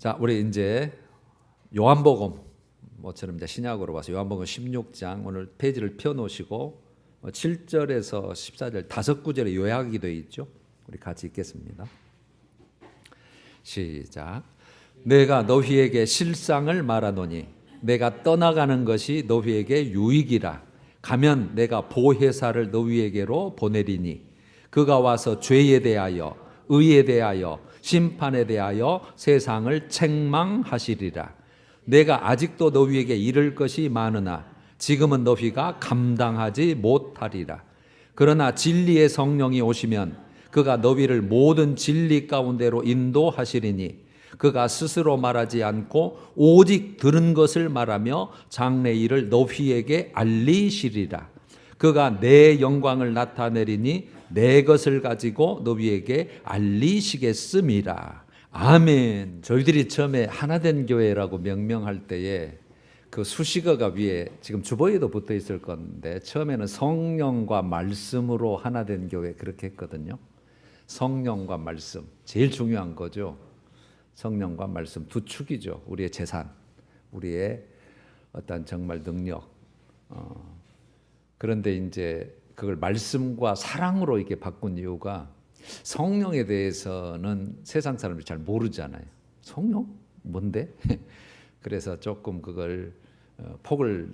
자, 우리 이제 요한복음 모처럼 이제 신약으로 봐서 요한복음 16장 오늘 페이지를 펴 놓으시고 7절에서 14절 다섯 구절의 요약이 되어 있죠. 우리 같이 읽겠습니다. 시작. 내가 너희에게 실상을 말하노니 내가 떠나가는 것이 너희에게 유익이라. 가면 내가 보혜사를 너희에게로 보내리니 그가 와서 죄에 대하여 의에 대하여 심판에 대하여 세상을 책망하시리라. 내가 아직도 너희에게 이를 것이 많으나 지금은 너희가 감당하지 못하리라. 그러나 진리의 성령이 오시면 그가 너희를 모든 진리 가운데로 인도하시리니 그가 스스로 말하지 않고 오직 들은 것을 말하며 장래 일을 너희에게 알리시리라. 그가 내 영광을 나타내리니 내 것을 가지고 너희에게 알리시겠음이라. 아멘. 저희들이 처음에 하나된 교회라고 명명할 때에 그 수식어가 위에 지금 주보에도 붙어 있을 건데 처음에는 성령과 말씀으로 하나된 교회 그렇게 했거든요. 성령과 말씀 제일 중요한 거죠. 성령과 말씀 두 축이죠. 우리의 재산, 우리의 어떤 정말 능력. 그런데 이제 그걸 말씀과 사랑으로 이렇게 바꾼 이유가 성령에 대해서는 세상 사람들이 잘 모르잖아요. 성령? 뭔데? 그래서 조금 그걸 폭을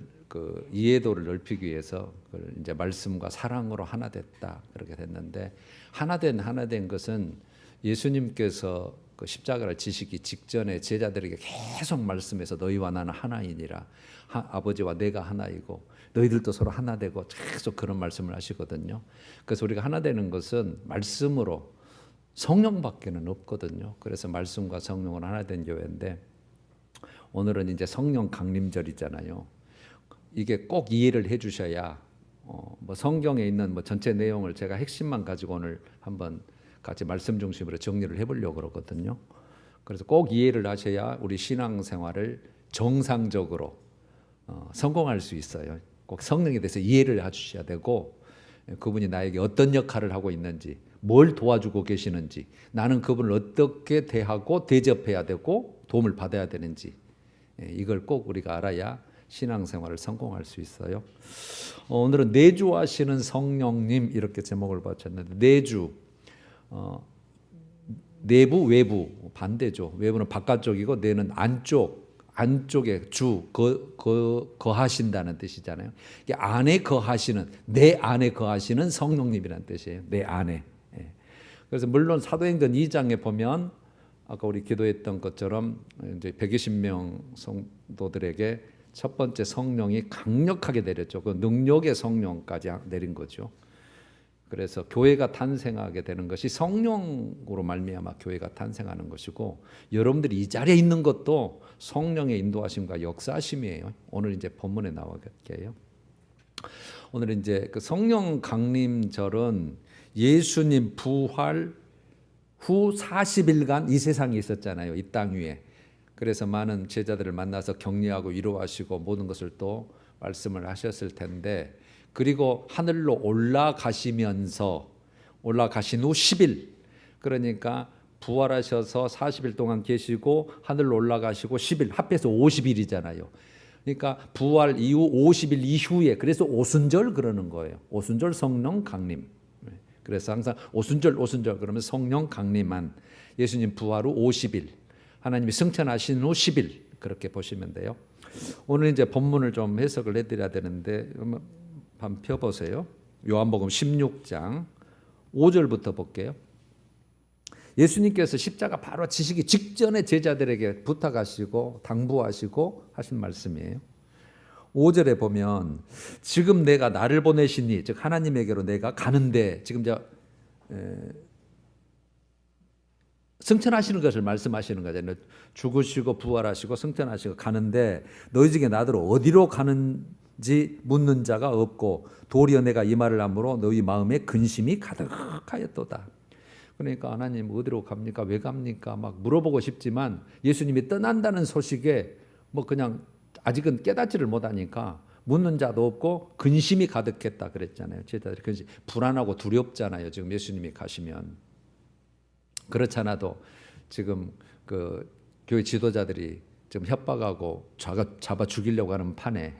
이해도를 넓히기 위해서 그걸 이제 말씀과 사랑으로 하나 됐다 그렇게 됐는데 하나된 것은 예수님께서 그 십자가를 지시기 직전에 제자들에게 계속 말씀해서 너희와 나는 하나이니라. 아버지와 내가 하나이고 너희들도 서로 하나 되고 계속 그런 말씀을 하시거든요. 그래서 우리가 하나 되는 것은 말씀으로 성령밖에는 없거든요. 그래서 말씀과 성령으로 하나 된 교회인데 오늘은 이제 성령 강림절이잖아요. 이게 꼭 이해를 해 주셔야 뭐 성경에 있는 뭐 전체 내용을 제가 핵심만 가지고 오늘 한번 같이 말씀 중심으로 정리를 해보려고 그러거든요. 그래서 꼭 이해를 하셔야 우리 신앙생활을 정상적으로 성공할 수 있어요. 꼭 성령에 대해서 이해를 해주셔야 되고 그분이 나에게 어떤 역할을 하고 있는지 뭘 도와주고 계시는지 나는 그분을 어떻게 대하고 대접해야 되고 도움을 받아야 되는지 이걸 꼭 우리가 알아야 신앙생활을 성공할 수 있어요. 오늘은 내주하시는 성령님 이렇게 제목을 바쳤는데 내주 내부 외부 반대죠. 외부는 바깥쪽이고 내는 안쪽에 주 거하신다는 뜻이잖아요. 이게 안에 거하시는 내 안에 거하시는 성령님이라는 뜻이에요. 내 안에. 그래서 물론 사도행전 2장에 보면 아까 우리 기도했던 것처럼 이제 120명 성도들에게 첫 번째 성령이 강력하게 내렸죠. 그 능력의 성령까지 내린 거죠. 그래서 교회가 탄생하게 되는 것이 성령으로 말미암아 교회가 탄생하는 것이고 여러분들이 이 자리에 있는 것도 성령의 인도하심과 역사하심이에요. 오늘 이제 본문에 나오게요. 오늘 이제 그 성령 강림절은 예수님 부활 후 40일간 이 세상에 있었잖아요. 이 땅 위에. 그래서 많은 제자들을 만나서 격려하고 위로하시고 모든 것을 또 말씀을 하셨을 텐데 그리고 하늘로 올라가신 후 10일 그러니까 부활하셔서 40일 동안 계시고 하늘로 올라가시고 10일 합해서 50일이잖아요. 그러니까 부활 이후 50일 이후에 그래서 오순절 그러는 거예요. 오순절 성령 강림. 그래서 항상 오순절 그러면 성령 강림한 예수님 부활 후 50일 하나님이 승천하신 후 10일 그렇게 보시면 돼요. 오늘 이제 본문을 좀 해석을 해드려야 되는데 한번 펴보세요. 요한복음 16장 5절부터 볼게요. 예수님께서 십자가 바로 지시기 직전에 제자들에게 부탁하시고 당부하시고 하신 말씀이에요. 5절에 보면 지금 내가 나를 보내시니 즉 하나님에게로 내가 가는데 지금 승천하시는 것을 말씀하시는 거잖아요. 죽으시고 부활하시고 승천하시고 가는데 너희 중에 나더러 어디로 가는지 묻는 자가 없고 도리어 내가 이 말을 함으로 너희 마음에 근심이 가득하였도다. 그러니까 하나님 어디로 갑니까? 왜 갑니까? 막 물어보고 싶지만 예수님이 떠난다는 소식에 뭐 그냥 아직은 깨닫지를 못하니까 묻는 자도 없고 근심이 가득했다 그랬잖아요. 제자들이 근심, 불안하고 두렵잖아요. 지금 예수님이 가시면. 그렇잖아도 지금 교회 지도자들이 지금 협박하고 잡아 죽이려고 하는 판에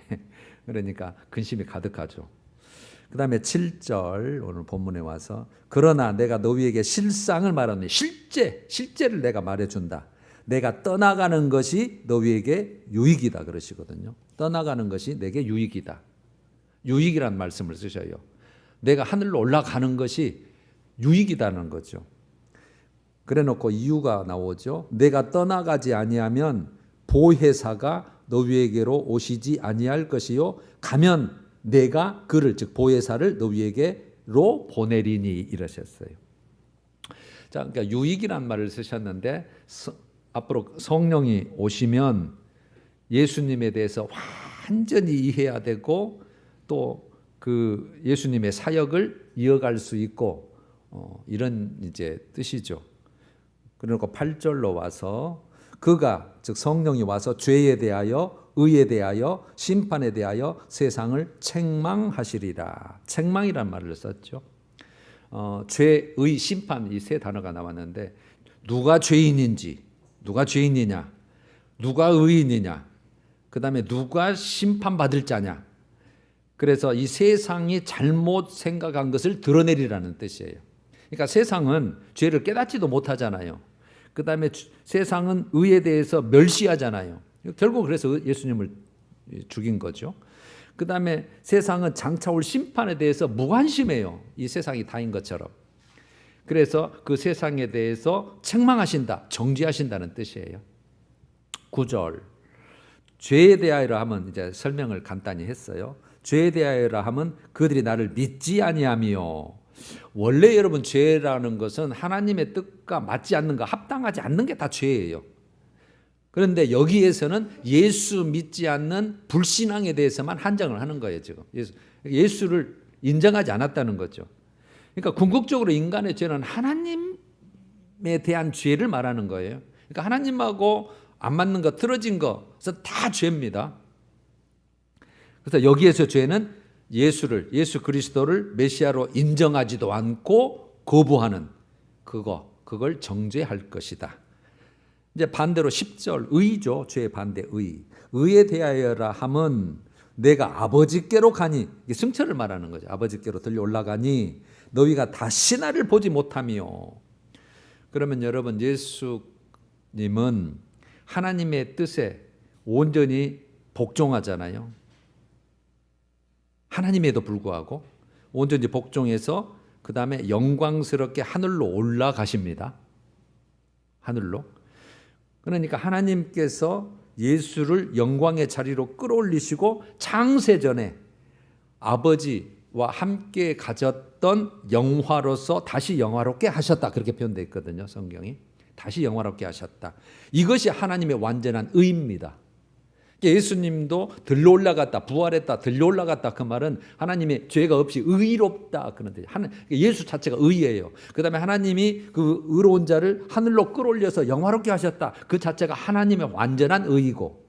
그러니까 근심이 가득하죠. 그 다음에 7절 오늘 본문에 와서 그러나 내가 너희에게 실상을 말하니 실제를 내가 말해준다. 내가 떠나가는 것이 너희에게 유익이다 그러시거든요. 떠나가는 것이 내게 유익이다. 유익이란 말씀을 쓰셔요. 내가 하늘로 올라가는 것이 유익이다는 거죠. 그래 놓고 이유가 나오죠. 내가 떠나가지 아니하면 보혜사가 너희에게로 오시지 아니할 것이요 가면 내가 그를 즉 보혜사를 너희에게로 보내리니 이러셨어요. 자, 그러니까 유익이란 말을 쓰셨는데 앞으로 성령이 오시면 예수님에 대해서 완전히 이해해야 되고 또 그 예수님의 사역을 이어갈 수 있고 이런 이제 뜻이죠. 그리고 8절로 와서 그가 즉 성령이 와서 죄에 대하여 의에 대하여 심판에 대하여 세상을 책망하시리라. 책망이란 말을 썼죠. 죄, 의, 심판 이 세 단어가 나왔는데 누가 죄인인지 누가 죄인이냐 누가 의인이냐 그 다음에 누가 심판받을 자냐 그래서 이 세상이 잘못 생각한 것을 드러내리라는 뜻이에요. 그러니까 세상은 죄를 깨닫지도 못하잖아요. 그 다음에 세상은 의에 대해서 멸시하잖아요. 결국 그래서 예수님을 죽인 거죠. 그 다음에 세상은 장차 올 심판에 대해서 무관심해요. 이 세상이 다인 것처럼. 그래서 그 세상에 대해서 책망하신다, 정죄하신다는 뜻이에요. 9절. 죄에 대하여라 하면 이제 설명을 간단히 했어요. 죄에 대하여라 하면 그들이 나를 믿지 아니하며 원래 여러분 죄라는 것은 하나님의 뜻과 맞지 않는 거, 합당하지 않는 게 다 죄예요. 그런데 여기에서는 예수 믿지 않는 불신앙에 대해서만 한정을 하는 거예요. 지금 예수를 인정하지 않았다는 거죠. 그러니까 궁극적으로 인간의 죄는 하나님에 대한 죄를 말하는 거예요. 그러니까 하나님하고 안 맞는 거, 틀어진 거, 그래서 다 죄입니다. 그래서 여기에서 죄는 예수 그리스도를 메시아로 인정하지도 않고 거부하는 그걸 정죄할 것이다. 이제 반대로 10절 의죠. 죄의 반대 의. 의에 대하여라 함은 내가 아버지께로 가니 이게 승천을 말하는 거죠. 아버지께로 들려 올라가니 너희가 다시 나를 보지 못하며. 그러면 여러분 예수님은 하나님의 뜻에 온전히 복종하잖아요. 하나님에도 불구하고 온전히 복종해서 그 다음에 영광스럽게 하늘로 올라가십니다. 하늘로. 그러니까 하나님께서 예수를 영광의 자리로 끌어올리시고 창세전에 아버지와 함께 가졌던 영화로서 다시 영화롭게 하셨다. 그렇게 표현되어 있거든요. 성경이. 다시 영화롭게 하셨다. 이것이 하나님의 완전한 의입니다. 예수님도 들러 올라갔다, 부활했다, 들러 올라갔다 그 말은 하나님의 죄가 없이 의롭다 그런 뜻. 예수 자체가 의예요. 그 다음에 하나님이 그 의로운 자를 하늘로 끌어올려서 영화롭게 하셨다. 그 자체가 하나님의 완전한 의이고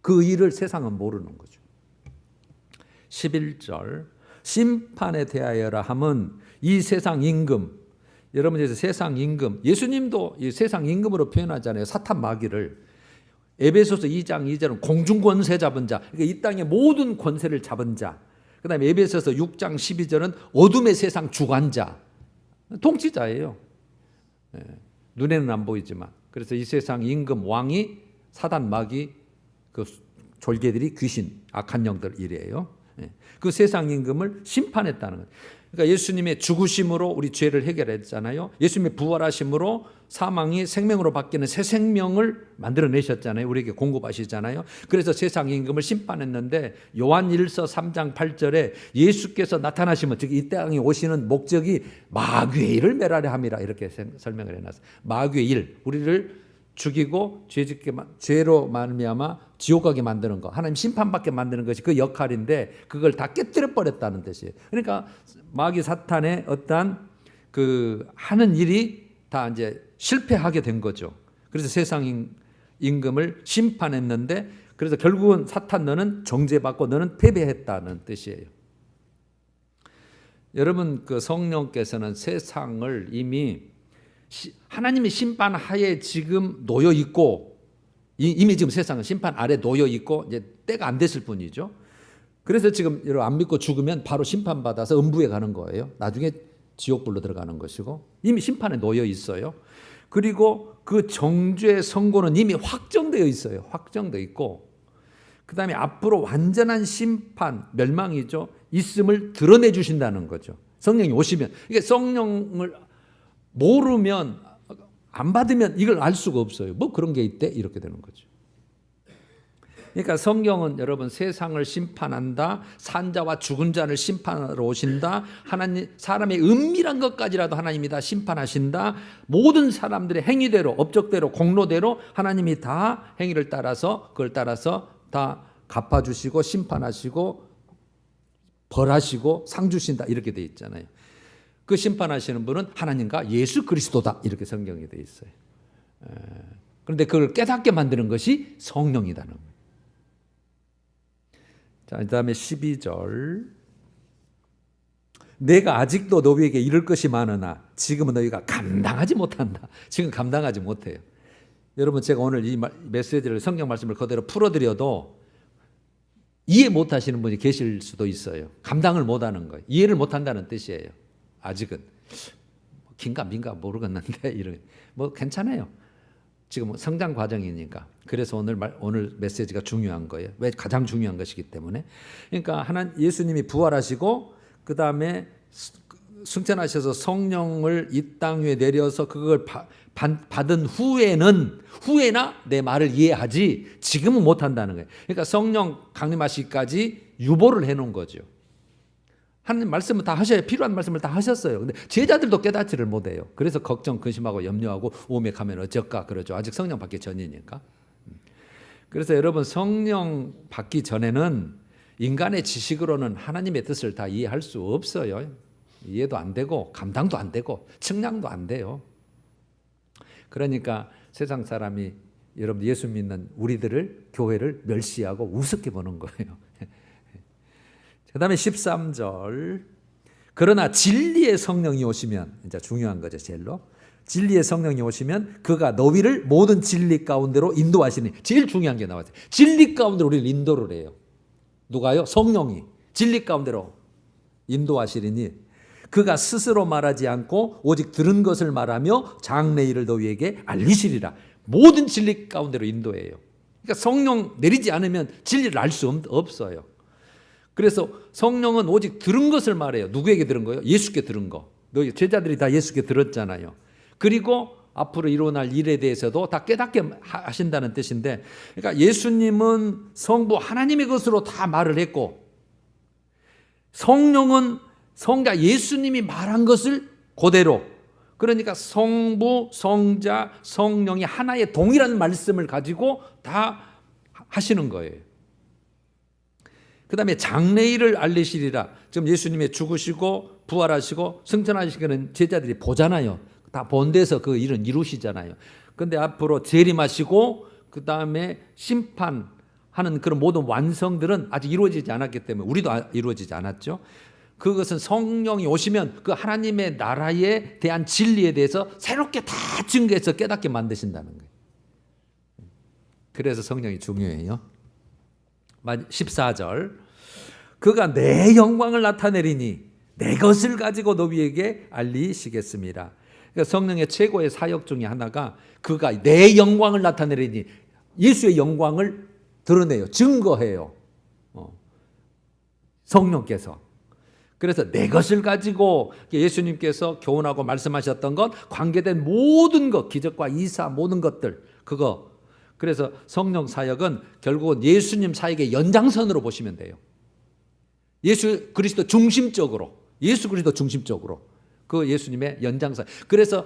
그 의를 세상은 모르는 거죠. 11절 심판에 대하여라 함은 이 세상 임금 여러분 이제 세상 임금 예수님도 이 세상 임금으로 표현하잖아요. 사탄 마귀를. 에베소서 2장 2절은 공중권세 잡은 자, 그러니까 이 땅의 모든 권세를 잡은 자. 그 다음에 에베소서 6장 12절은 어둠의 세상 주관자, 통치자예요. 눈에는 안 보이지만. 그래서 이 세상 임금 왕이 사단 마귀 그 졸개들이 귀신 악한 영들이래요. 그 세상 임금을 심판했다는 거예요. 그러니까 예수님의 죽으심으로 우리 죄를 해결했잖아요. 예수님의 부활하심으로 사망이 생명으로 바뀌는 새 생명을 만들어내셨잖아요. 우리에게 공급하시잖아요. 그래서 세상 임금을 심판했는데 요한 1서 3장 8절에 예수께서 나타나시면 즉 이 땅에 오시는 목적이 마귀의 일을 멸하려 함이라 이렇게 설명을 해놨어요. 마귀의 일, 우리를 죽이고 죄로 말미암아 지옥 가게 만드는 거, 하나님 심판받게 만드는 것이 그 역할인데 그걸 다 깨뜨려 버렸다는 뜻이에요. 그러니까 마귀 사탄의 어떠한 그 하는 일이 다 이제 실패하게 된 거죠. 그래서 세상 임금을 심판했는데 그래서 결국은 사탄 너는 정죄받고 너는 패배했다는 뜻이에요. 여러분 그 성령께서는 세상을 이미 하나님의 심판하에 지금 놓여 있고 이미 지금 세상은 심판 아래 놓여 있고 이제 때가 안 됐을 뿐이죠. 그래서 지금 여러분 안 믿고 죽으면 바로 심판받아서 음부에 가는 거예요. 나중에 지옥불로 들어가는 것이고 이미 심판에 놓여 있어요. 그리고 그 정죄의 선고는 이미 확정되어 있어요. 확정되어 있고 그 다음에 앞으로 완전한 심판, 멸망이죠. 있음을 드러내 주신다는 거죠. 성령이 오시면. 이게 성령을 모르면 안 받으면 이걸 알 수가 없어요. 뭐 그런 게 있대? 이렇게 되는 거죠. 그러니까 성경은 여러분 세상을 심판한다. 산자와 죽은 자를 심판하러 오신다. 하나님 사람의 은밀한 것까지라도 하나님이 다 심판하신다. 모든 사람들의 행위대로 업적대로 공로대로 하나님이 다 행위를 따라서 그걸 따라서 다 갚아주시고 심판하시고 벌하시고 상 주신다 이렇게 돼 있잖아요. 그 심판하시는 분은 하나님과 예수 그리스도다 이렇게 성경에 돼 있어요. 그런데 그걸 깨닫게 만드는 것이 성령이라는 거예요. 자, 그 다음에 12절. 내가 아직도 너희에게 이를 것이 많으나 지금은 너희가 감당하지 못한다. 지금 감당하지 못해요. 여러분 제가 오늘 이 메시지를 성경 말씀을 그대로 풀어드려도 이해 못하시는 분이 계실 수도 있어요. 감당을 못하는 거예요. 이해를 못한다는 뜻이에요. 아직은 긴가 민가 모르겠는데 이런 뭐 괜찮아요. 지금 성장 과정이니까. 그래서 오늘 메시지가 중요한 거예요. 왜? 가장 중요한 것이기 때문에. 그러니까 예수님이 부활하시고 그 다음에 승천하셔서 성령을 이 땅 위에 내려서 그걸 받은 후에나 내 말을 이해하지 지금은 못한다는 거예요. 그러니까 성령 강림하시기까지 유보를 해놓은 거죠. 하나님 말씀을 다 하셔야 필요한 말씀을 다 하셨어요. 근데 제자들도 깨닫지를 못해요. 그래서 걱정, 근심하고 염려하고 오메 가면 어쩔까 그러죠. 아직 성령 받기 전이니까. 그래서 여러분 성령 받기 전에는 인간의 지식으로는 하나님의 뜻을 다 이해할 수 없어요. 이해도 안 되고 감당도 안 되고 측량도 안 돼요. 그러니까 세상 사람이 여러분 예수 믿는 우리들을 교회를 멸시하고 우습게 보는 거예요. 그 다음에 13절. 그러나 진리의 성령이 오시면, 이제 중요한 거죠, 제일로. 진리의 성령이 오시면 그가 너희를 모든 진리 가운데로 인도하시니. 제일 중요한 게 나왔어요. 진리 가운데로 우리를 인도를 해요. 누가요? 성령이. 진리 가운데로 인도하시리니 그가 스스로 말하지 않고 오직 들은 것을 말하며 장래일을 너희에게 알리시리라. 모든 진리 가운데로 인도해요. 그러니까 성령 내리지 않으면 진리를 알 수 없어요. 그래서 성령은 오직 들은 것을 말해요. 누구에게 들은 거예요? 예수께 들은 거. 너희 제자들이 다 예수께 들었잖아요. 그리고 앞으로 일어날 일에 대해서도 다 깨닫게 하신다는 뜻인데, 그러니까 예수님은 성부 하나님의 것으로 다 말을 했고, 성령은 성자 예수님이 말한 것을 그대로, 그러니까 성부, 성자, 성령이 하나의 동일한 말씀을 가지고 다 하시는 거예요. 그 다음에 장래일을 알리시리라. 지금 예수님이 죽으시고 부활하시고 승천하시기는 제자들이 보잖아요. 다 본 데서 그 일은 이루시잖아요. 그런데 앞으로 재림하시고 그 다음에 심판하는 그런 모든 완성들은 아직 이루어지지 않았기 때문에 우리도 이루어지지 않았죠. 그것은 성령이 오시면 그 하나님의 나라에 대한 진리에 대해서 새롭게 다 증거해서 깨닫게 만드신다는 거예요. 그래서 성령이 중요해요. 14절. 그가 내 영광을 나타내리니 내 것을 가지고 너희에게 알리시겠습니다. 그러니까 성령의 최고의 사역 중에 하나가 그가 내 영광을 나타내리니 예수의 영광을 드러내요. 증거해요. 성령께서. 그래서 내 것을 가지고 예수님께서 교훈하고 말씀하셨던 것, 관계된 모든 것, 기적과 이사 모든 것들, 그거. 그래서 성령 사역은 결국은 예수님 사역의 연장선으로 보시면 돼요. 예수 그리스도 중심적으로, 예수 그리스도 중심적으로 그 예수님의 연장선. 그래서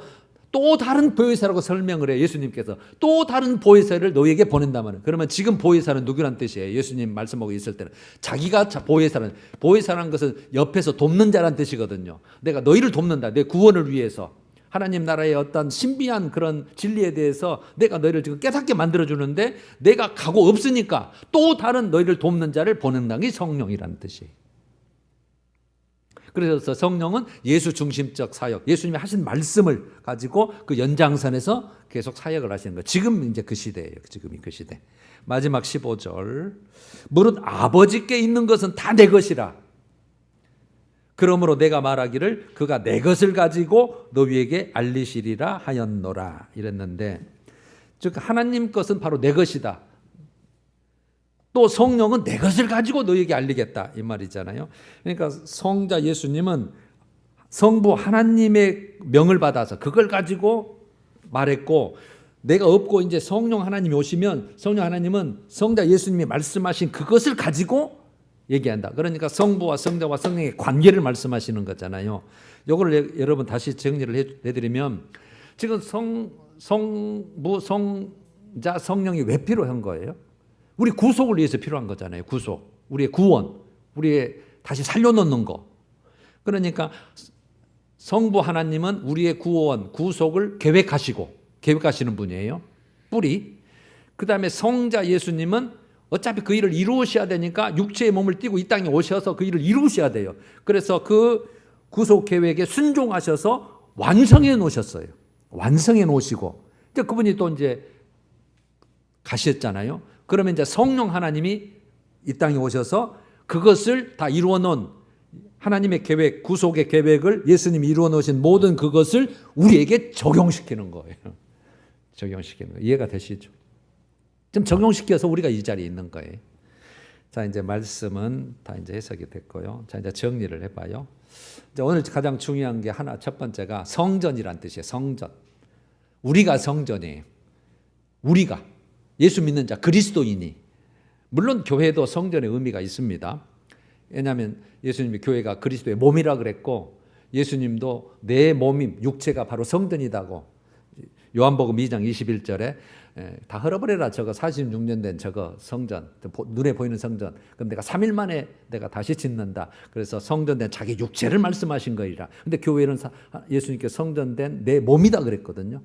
또 다른 보혜사라고 설명을 해요. 예수님께서 또 다른 보혜사를 너희에게 보낸다면, 그러면 지금 보혜사는 누구란 뜻이에요? 예수님 말씀하고 있을 때는 자기가 보혜사라는 것은 옆에서 돕는 자란 뜻이거든요. 내가 너희를 돕는다. 내 구원을 위해서. 하나님 나라의 어떤 신비한 그런 진리에 대해서 내가 너희를 지금 깨닫게 만들어주는데 내가 가고 없으니까 또 다른 너희를 돕는 자를 보낸다는 게 성령이라는 뜻이에요. 그래서 성령은 예수 중심적 사역, 예수님이 하신 말씀을 가지고 그 연장선에서 계속 사역을 하시는 거예요. 지금 이제 그 시대예요. 지금이 그 시대. 마지막 15절. 무릇 아버지께 있는 것은 다 내 것이라. 그러므로 내가 말하기를 그가 내 것을 가지고 너희에게 알리시리라 하였노라 이랬는데, 즉 하나님 것은 바로 내 것이다. 또 성령은 내 것을 가지고 너희에게 알리겠다 이 말이잖아요. 그러니까 성자 예수님은 성부 하나님의 명을 받아서 그걸 가지고 말했고, 내가 없고 이제 성령 하나님이 오시면 성령 하나님은 성자 예수님이 말씀하신 그것을 가지고 얘기한다. 그러니까 성부와 성자와 성령의 관계를 말씀하시는 거잖아요. 이거를 여러분 다시 정리를 해드리면, 지금 성부, 성자, 성령이 왜 필요한 거예요? 우리 구속을 위해서 필요한 거잖아요. 구속, 우리의 구원, 우리의 다시 살려놓는 거. 그러니까 성부 하나님은 우리의 구원, 구속을 계획하시는 분이에요. 뿌리. 그 다음에 성자 예수님은 어차피 그 일을 이루셔야 되니까 육체의 몸을 띠고 이 땅에 오셔서 그 일을 이루셔야 돼요. 그래서 그 구속 계획에 순종하셔서 완성해 놓으셨어요. 완성해 놓으시고, 이제 그분이 또 이제 가셨잖아요. 그러면 이제 성령 하나님이 이 땅에 오셔서 그것을 다 이루어 놓은 하나님의 계획, 구속의 계획을 예수님이 이루어 놓으신 모든 그것을 우리에게 적용시키는 거예요. 적용시키는 거예요. 이해가 되시죠? 좀 적용시켜서 우리가 이 자리에 있는 거예요. 자, 이제 말씀은 다 이제 해석이 됐고요. 자, 이제 정리를 해봐요. 이제 오늘 가장 중요한 게 첫 번째가 성전이란 뜻이에요. 성전. 우리가 성전이에요. 우리가 예수 믿는 자, 그리스도인이. 물론 교회도 성전의 의미가 있습니다. 왜냐하면 예수님이 교회가 그리스도의 몸이라 그랬고, 예수님도 내 몸임, 육체가 바로 성전이다고 요한복음 2장 21절에 다 헐어버려라 저거 46년 된 저거 성전, 눈에 보이는 성전, 그럼 내가 3일 만에 내가 다시 짓는다. 그래서 성전된 자기 육체를 말씀하신 거이라. 근데 교회는 예수님께 성전된 내 몸이다 그랬거든요.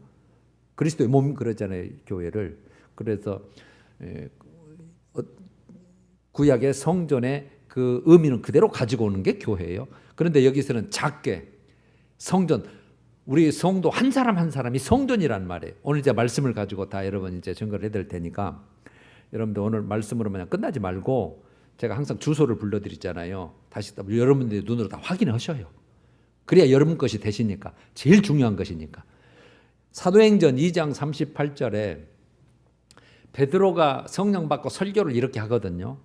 그리스도의 몸 그러잖아요, 교회를. 그래서 구약의 성전의 그 의미는 그대로 가지고 오는 게 교회예요. 그런데 여기서는 작게 성전, 우리 성도 한 사람 한 사람이 성전이란 말이에요. 오늘 이제 말씀을 가지고 다 여러분 이제 증거를 해드릴 테니까, 여러분들 오늘 말씀으로 그냥 끝나지 말고, 제가 항상 주소를 불러드리잖아요. 다시 여러분들의 눈으로 다 확인하셔요. 그래야 여러분 것이 되시니까. 제일 중요한 것이니까. 사도행전 2장 38절에 베드로가 성령 받고 설교를 이렇게 하거든요.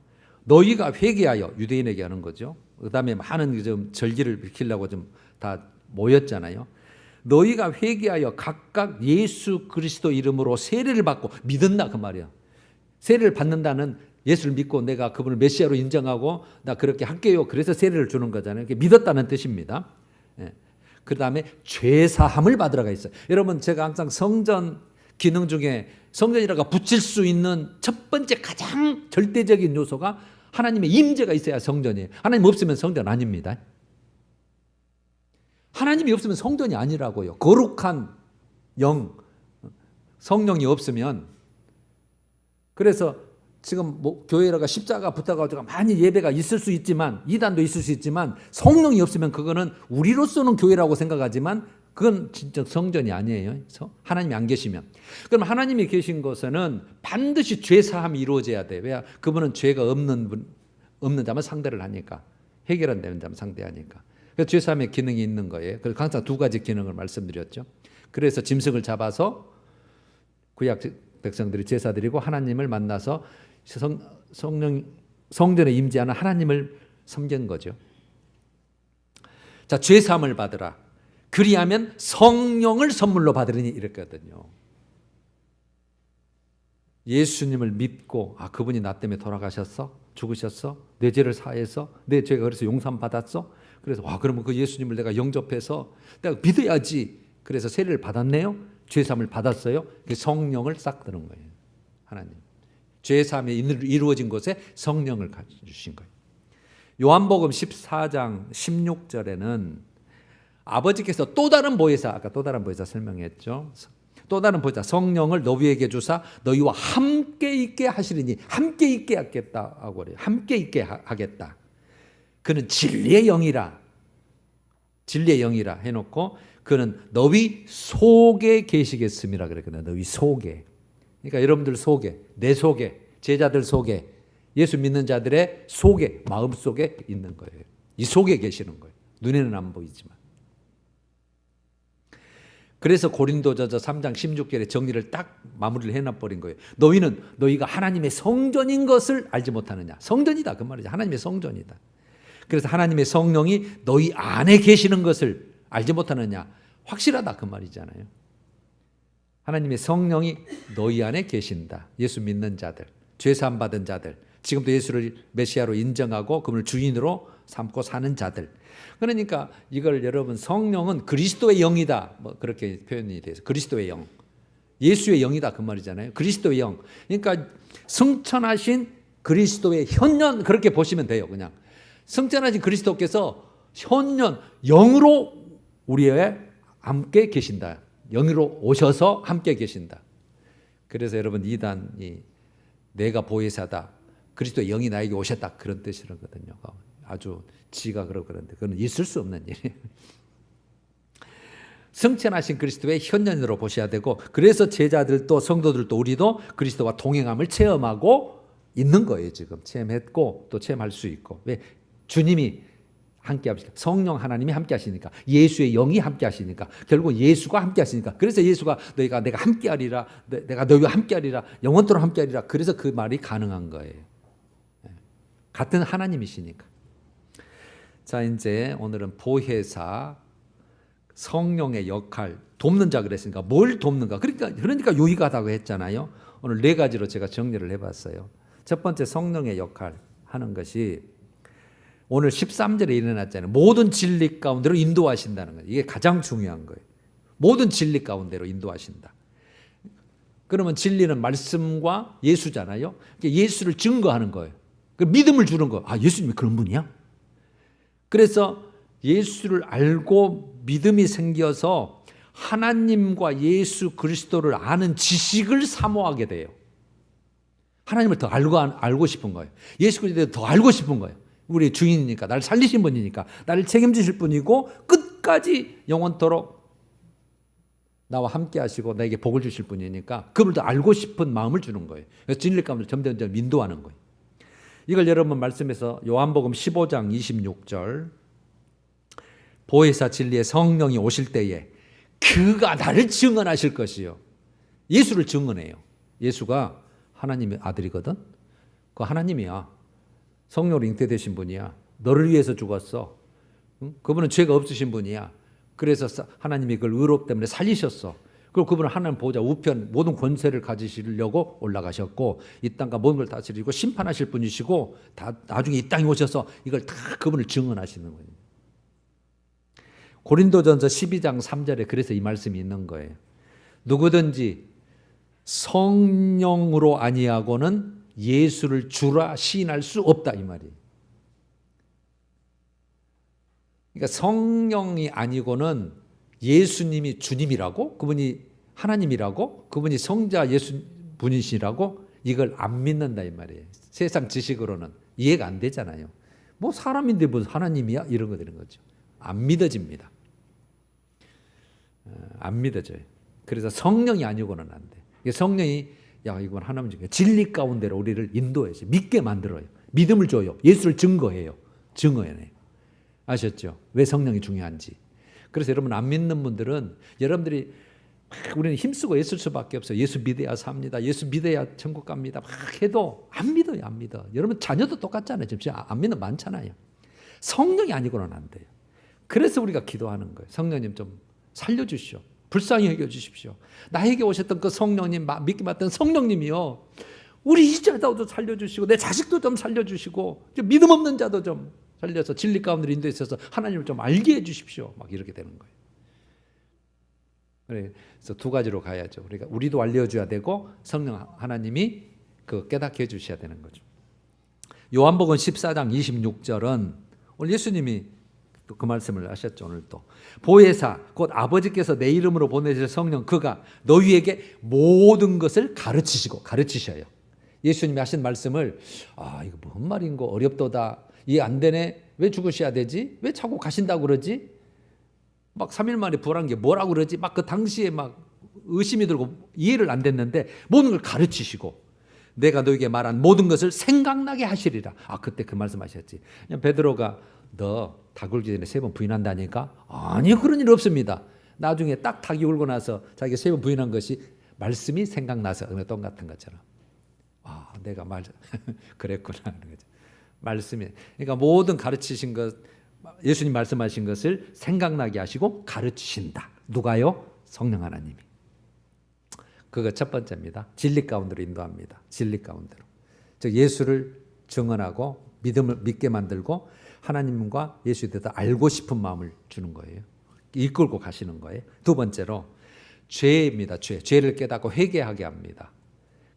너희가 회개하여, 유대인에게 하는 거죠. 그 다음에 많은 좀 절기를 지키려고 좀 다 모였잖아요. 너희가 회개하여 각각 예수 그리스도 이름으로 세례를 받고, 믿는다 그 말이야. 세례를 받는다는, 예수를 믿고 내가 그분을 메시아로 인정하고 나 그렇게 할게요. 그래서 세례를 주는 거잖아요. 믿었다는 뜻입니다. 그 다음에 죄사함을 받으라가 있어요. 여러분, 제가 항상 성전 기능 중에 성전이라고 붙일 수 있는 첫 번째 가장 절대적인 요소가 하나님의 임재가 있어야 성전이에요. 하나님 없으면 성전 아닙니다. 하나님이 없으면 성전이 아니라고요. 거룩한 영, 성령이 없으면. 그래서 지금 뭐 교회라가 십자가 붙어가지고 많이 예배가 있을 수 있지만, 이단도 있을 수 있지만, 성령이 없으면 그거는 우리로서는 교회라고 생각하지만 그건 진짜 성전이 아니에요. 하나님이 안 계시면. 그럼 하나님이 계신 곳에는 반드시 죄사함이 이루어져야 돼요. 왜? 그분은 죄가 없는 자만 상대를 하니까, 해결 안 되는 자만 상대하니까. 그래서 죄사함의 기능이 있는 거예요. 그래서 항상 두 가지 기능을 말씀드렸죠. 그래서 짐승을 잡아서 구약 백성들이 제사 드리고 하나님을 만나서 성전에 임재하는 하나님을 섬긴 거죠. 자, 죄사함을 받으라. 그리하면 성령을 선물로 받으리니 이랬거든요. 예수님을 믿고, 아, 그분이 나 때문에 돌아가셨어? 죽으셨어? 내 죄를 사해서? 내 죄가 그래서 용서받았어? 그래서 그러면 그 예수님을 내가 영접해서 내가 믿어야지. 그래서 세례를 받았네요. 죄사함을 받았어요. 성령을 싹 드는 거예요. 하나님. 죄사함이 이루어진 곳에 성령을 주신 거예요. 요한복음 14장 16절에는 아버지께서 또 다른 보혜사, 아까 또 다른 보혜사 설명했죠. 또 다른 보혜사 성령을 너희에게 주사 너희와 함께 있게 하시리니, 함께 있게 하겠다 하고 그래요. 함께 있게 하겠다. 그는 진리의 영이라. 진리의 영이라 해놓고 그는 너희 속에 계시겠음이라 그랬거든요. 너희 속에. 그러니까 여러분들 속에, 내 속에, 제자들 속에, 예수 믿는 자들의 속에, 마음 속에 있는 거예요. 이 속에 계시는 거예요. 눈에는 안 보이지만. 그래서 고린도전서 3장 16절에 정리를 딱 마무리를 해놔버린 거예요. 너희는 너희가 하나님의 성전인 것을 알지 못하느냐. 성전이다 그 말이죠. 하나님의 성전이다. 그래서 하나님의 성령이 너희 안에 계시는 것을 알지 못하느냐. 확실하다 그 말이잖아요. 하나님의 성령이 너희 안에 계신다. 예수 믿는 자들, 죄사함 받은 자들, 지금도 예수를 메시아로 인정하고 그분을 주인으로 삼고 사는 자들. 그러니까 이걸 여러분 성령은 그리스도의 영이다. 뭐 그렇게 표현이 돼서 그리스도의 영. 예수의 영이다 그 말이잖아요. 그리스도의 영. 그러니까 승천하신 그리스도의 현년 그렇게 보시면 돼요. 그냥 승천하신 그리스도께서 현년 영으로 우리의 함께 계신다. 영으로 오셔서 함께 계신다. 그래서 여러분 이단이 내가 보혜사다. 그리스도의 영이 나에게 오셨다. 그런 뜻이거든요. 아주 지가 그러는데 그건 있을 수 없는 일이에요. 승천하신 그리스도의 현년으로 보셔야 되고 그래서 제자들도 성도들도 우리도 그리스도와 동행함을 체험하고 있는 거예요. 지금 체험했고 또 체험할 수 있고. 왜? 주님이 함께 하시니까 성령 하나님이 함께 하시니까 예수의 영이 함께 하시니까 결국 예수가 함께 하시니까 그래서 예수가 너희가 내가 함께 하리라 내가 너희와 함께 하리라 영원토록 함께 하리라 그래서 그 말이 가능한 거예요. 같은 하나님이시니까. 자 이제 오늘은 보혜사 성령의 역할 돕는 자 그랬으니까 뭘 돕는가 그러니까 유익하다고 했잖아요. 오늘 네 가지로 제가 정리를 해봤어요. 첫 번째 성령의 역할 하는 것이 오늘 13절에 일어났잖아요. 모든 진리 가운데로 인도하신다는 거예요. 이게 가장 중요한 거예요. 모든 진리 가운데로 인도하신다. 그러면 진리는 말씀과 예수잖아요. 예수를 증거하는 거예요. 그 믿음을 주는 거예요. 아, 예수님이 그런 분이야? 그래서 예수를 알고 믿음이 생겨서 하나님과 예수 그리스도를 아는 지식을 사모하게 돼요. 하나님을 더 알고 싶은 거예요. 예수 그리스도를 더 알고 싶은 거예요. 우리 주인이니까 나를 살리신 분이니까 나를 책임지실 분이고 끝까지 영원토록 나와 함께 하시고 나에게 복을 주실 분이니까 그분을 더 알고 싶은 마음을 주는 거예요. 그래서 진리 가운데 점점 인도하는 거예요. 이걸 여러분 말씀에서 요한복음 15장 26절 보혜사 진리의 성령이 오실 때에 그가 나를 증언하실 것이요. 예수를 증언해요. 예수가 하나님의 아들이거든. 그 하나님이야. 성령으로 잉태되신 분이야. 너를 위해서 죽었어. 응? 그분은 죄가 없으신 분이야. 그래서 하나님이 그걸 의롭 때문에 살리셨어. 그리고 그분은 하나님 보좌 우편 모든 권세를 가지시려고 올라가셨고 이 땅과 모든 걸 다스리고 심판하실 분이시고 다 나중에 이 땅에 오셔서 이걸 다 그분을 증언하시는 거예요. 고린도전서 12장 3절에 그래서 이 말씀이 있는 거예요. 누구든지 성령으로 아니하고는 예수를 주라 시인할 수 없다 이 말이에요. 그러니까 성령이 아니고는 예수님이 주님이라고 그분이 하나님이라고 그분이 성자 예수 분이시라고 이걸 안 믿는다 이 말이에요. 세상 지식으로는 이해가 안 되잖아요. 뭐 사람인데 무슨 하나님이야 이런 거 되는 거죠. 안 믿어집니다. 안 믿어져요. 그래서 성령이 아니고는 안 돼. 성령이 야 이건 하나님 중에 진리 가운데로 우리를 인도해서 믿게 만들어요. 믿음을 줘요. 예수를 증거해요. 증거해내요. 아셨죠? 왜 성령이 중요한지. 그래서 여러분 안 믿는 분들은 여러분들이 우리는 힘쓰고 애쓸 수밖에 없어요. 예수 믿어야 삽니다. 예수 믿어야 천국 갑니다. 막 해도 안 믿어요. 안 믿어. 여러분 자녀도 똑같잖아요. 지금 안 믿는 많잖아요. 성령이 아니고는 안 돼요. 그래서 우리가 기도하는 거예요. 성령님 좀 살려주시오. 불쌍히 여겨주십시오. 나에게 오셨던 그 성령님 믿기 맞던 성령님이요. 우리 이 자도 살려주시고 내 자식도 좀 살려주시고 믿음 없는 자도 좀 살려서 진리 가운데 인도해 주셔서 하나님을 좀 알게 해주십시오. 막 이렇게 되는 거예요. 그래서 두 가지로 가야죠. 그러니까 우리도 알려줘야 되고 성령 하나님이 그 깨닫게 해주셔야 되는 거죠. 요한복음 14장 26절은 오늘 예수님이 또 그 말씀을 하셨죠. 오늘 또 보혜사 곧 아버지께서 내 이름으로 보내실 성령 그가 너희에게 모든 것을 가르치셔요. 예수님이 하신 말씀을 이거 뭔 말인고 어렵도다 이해 안 되네 왜 죽으셔야 되지 왜 자꾸 가신다고 그러지 막 3일 만에 부활한 게 뭐라고 그러지? 막 그 당시에 막 의심이 들고 이해를 안 됐는데 모든 걸 가르치시고 내가 너에게 말한 모든 것을 생각나게 하시리라. 그때 그 말씀하셨지. 베드로가 너 닭 울기 전에 3번 부인한다니까? 아니 그런 일 없습니다. 나중에 딱 닭이 울고 나서 자기가 3번 부인한 것이 말씀이 생각나서 똥 같은 것처럼. 내가 그랬구나 하는 거죠. 말씀이. 그러니까 모든 가르치신 것, 예수님 말씀하신 것을 생각나게 하시고 가르치신다. 누가요? 성령 하나님이. 그거 첫 번째입니다. 진리 가운데로 인도합니다. 진리 가운데로. 즉 예수를 증언하고 믿음을 믿게 만들고 하나님과 예수에 대해서 알고 싶은 마음을 주는 거예요. 이끌고 가시는 거예요. 두 번째로 죄입니다. 죄를 깨닫고 회개하게 합니다.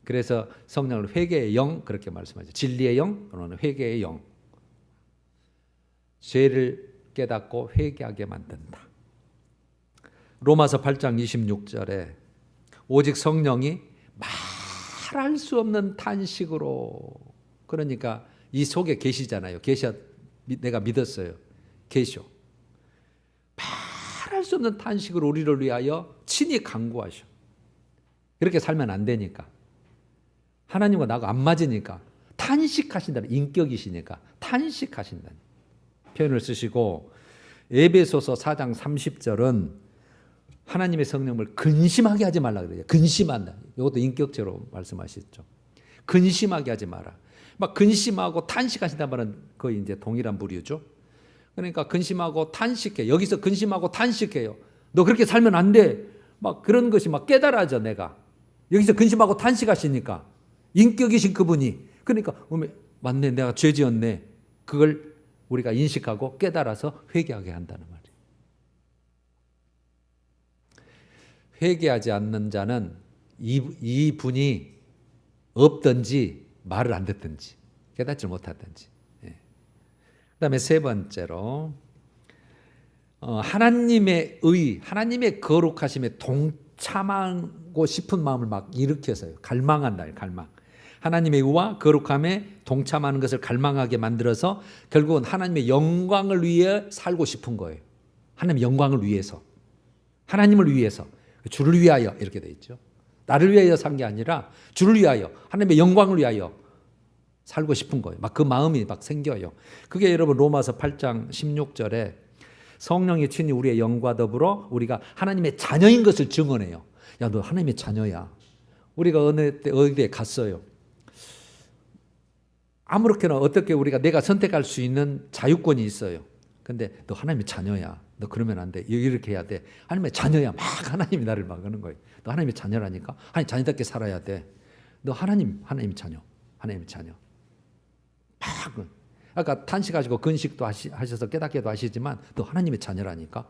그래서 성령을 회개의 영 그렇게 말씀하죠. 진리의 영 또는 회개의 영. 죄를 깨닫고 회개하게 만든다. 로마서 8장 26절에 오직 성령이 말할 수 없는 탄식으로, 그러니까 이 속에 계시잖아요. 내가 믿었어요. 계셔. 말할 수 없는 탄식으로 우리를 위하여 친히 간구하셔. 그렇게 살면 안 되니까. 하나님과 나하고 안 맞으니까 탄식하신다는, 인격이시니까 탄식하신다는 표현을 쓰시고, 에베소서 4장 30절은 하나님의 성령을 근심하게 하지 말라 그래요. 근심한다. 이것도 인격적으로 말씀하셨죠. 근심하게 하지 마라. 막 근심하고 탄식하신다는 말은 거의 이제 동일한 부류죠. 그러니까 근심하고 탄식해. 여기서 근심하고 탄식해요. 너 그렇게 살면 안 돼. 막 그런 것이 막 깨달아져. 내가 여기서 근심하고 탄식하시니까 인격이신 그분이. 그러니까 맞네, 내가 죄 지었네. 그걸 우리가 인식하고 깨달아서 회개하게 한다는 말이에요. 회개하지 않는 자는 이 분이 없든지 말을 안 듣든지 깨닫지 못하든지. 그다음에 세 번째로 하나님의 하나님의 거룩하심에 동참하고 싶은 마음을 막 일으켜서요. 갈망한다. 갈망. 하나님의 의와 거룩함에 동참하는 것을 갈망하게 만들어서 결국은 하나님의 영광을 위해 살고 싶은 거예요. 하나님의 영광을 위해서, 하나님을 위해서, 주를 위하여 이렇게 돼 있죠. 나를 위하여 산 게 아니라 주를 위하여, 하나님의 영광을 위하여 살고 싶은 거예요. 막 그 마음이 막 생겨요. 그게 여러분 로마서 8장 16절에 성령이 친히 우리의 영과 더불어 우리가 하나님의 자녀인 것을 증언해요. 야, 너 하나님의 자녀야. 우리가 어디에 갔어요. 아무렇게나 어떻게 우리가 내가 선택할 수 있는 자유권이 있어요. 근데 너 하나님의 자녀야. 너 그러면 안 돼. 이렇게 해야 돼. 하나님의 자녀야. 막 하나님이 나를 막 하는 거예요. 너 하나님의 자녀라니까. 하나님 자녀답게 살아야 돼. 너 하나님의 자녀. 하나님의 자녀. 막 아까 탄식하시고 근식도 하셔서 깨닫게도 하시지만 너 하나님의 자녀라니까.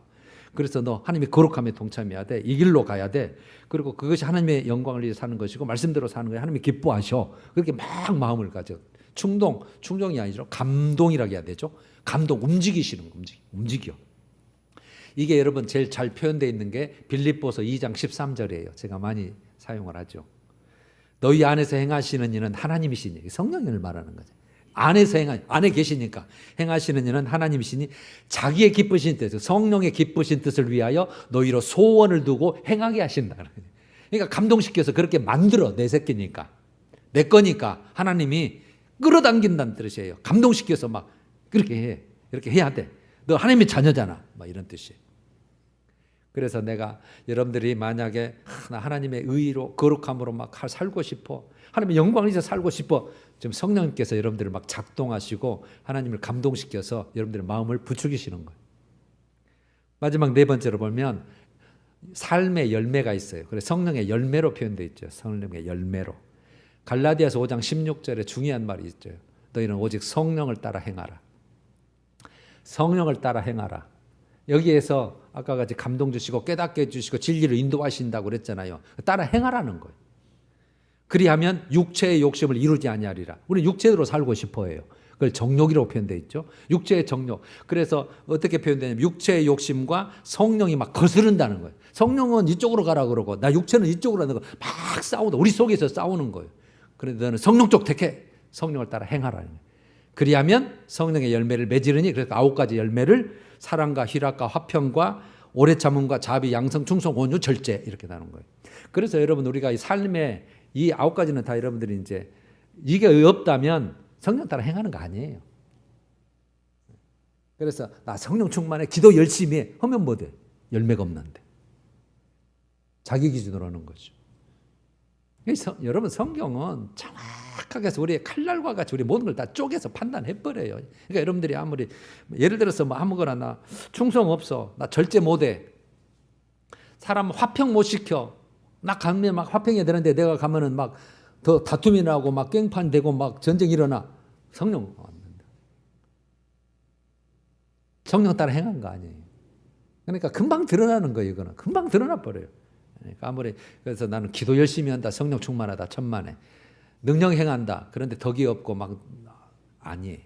그래서 너 하나님의 거룩함에 동참해야 돼. 이 길로 가야 돼. 그리고 그것이 하나님의 영광을 위해 사는 것이고 말씀대로 사는 거예요. 하나님이 기뻐하셔. 그렇게 막 마음을 가져. 충동이 아니죠. 감동이라고 해야 되죠. 감동, 움직이시는 거, 움직여. 이게 여러분 제일 잘 표현되어 있는 게 빌립보서 2장 13절이에요. 제가 많이 사용을 하죠. 너희 안에서 행하시는 이는 하나님이시니, 성령을 말하는 거죠. 안에 계시니까 행하시는 이는 하나님이시니 자기의 기쁘신 뜻, 성령의 기쁘신 뜻을 위하여 너희로 소원을 두고 행하게 하신다. 그러니까 감동시켜서 그렇게 만들어. 내 새끼니까, 내 거니까 하나님이 끌어당긴다는 뜻이에요. 감동시켜서 막 그렇게 해. 이렇게 해야 돼. 너 하나님의 자녀잖아. 막 이런 뜻이에요. 그래서 내가 여러분들이 만약에 나 하나님의 의로 거룩함으로 막 살고 싶어, 하나님의 영광을 위해서 살고 싶어, 지금 성령님께서 여러분들을 막 작동하시고 하나님을 감동시켜서 여러분들의 마음을 부추기시는 거예요. 마지막 네 번째로 보면 삶의 열매가 있어요. 그래서 성령의 열매로 표현되어 있죠. 성령의 열매로. 갈라디아서 5장 16절에 중요한 말이 있죠. 너희는 오직 성령을 따라 행하라. 성령을 따라 행하라. 여기에서 아까 같이 감동 주시고 깨닫게 해주시고 진리를 인도하신다고 그랬잖아요. 따라 행하라는 거예요. 그리하면 육체의 욕심을 이루지 아니하리라. 우리는 육체로 살고 싶어 해요. 그걸 정욕이라고 표현되어 있죠. 육체의 정욕. 그래서 어떻게 표현되냐면 육체의 욕심과 성령이 막 거스른다는 거예요. 성령은 이쪽으로 가라 그러고 나 육체는 이쪽으로 가는 거 막 싸우다. 우리 속에서 싸우는 거예요. 그런데 너는 성령 쪽 택해. 성령을 따라 행하라는 거예요. 그리하면 성령의 열매를 맺으리니, 그래서 9가지 열매를 사랑과 희락과 화평과 오래 참음과 자비, 양성, 충성, 온유, 절제 이렇게 나눈 거예요. 그래서 여러분 우리가 이 삶에 이 9가지는 다 여러분들이 이제 이게 없다면 성령 따라 행하는 거 아니에요. 그래서 나 성령 충만해, 기도 열심히 해 하면 뭐 돼? 열매가 없는데. 자기 기준으로 하는 거죠. 여러분 성경은 정확하게 해서 우리의 칼날과 같이 우리 모든 걸 다 쪼개서 판단해버려요. 그러니까 여러분들이 아무리 예를 들어서 뭐 아무거나 나 충성 없어, 나 절제 못해, 사람 화평 못 시켜, 나 가면 막 화평해야 되는데 내가 가면은 막 더 다툼이 나고 막 깽판 되고 막 전쟁 일어나. 성령 안 된다. 성령 따라 행한 거 아니에요. 그러니까 금방 드러나는 거예요. 이거는 금방 드러나 버려요. 그러니까 아무리 그래서 나는 기도 열심히 한다, 성령 충만하다, 천만에 능력 행한다. 그런데 덕이 없고 막 아니에요.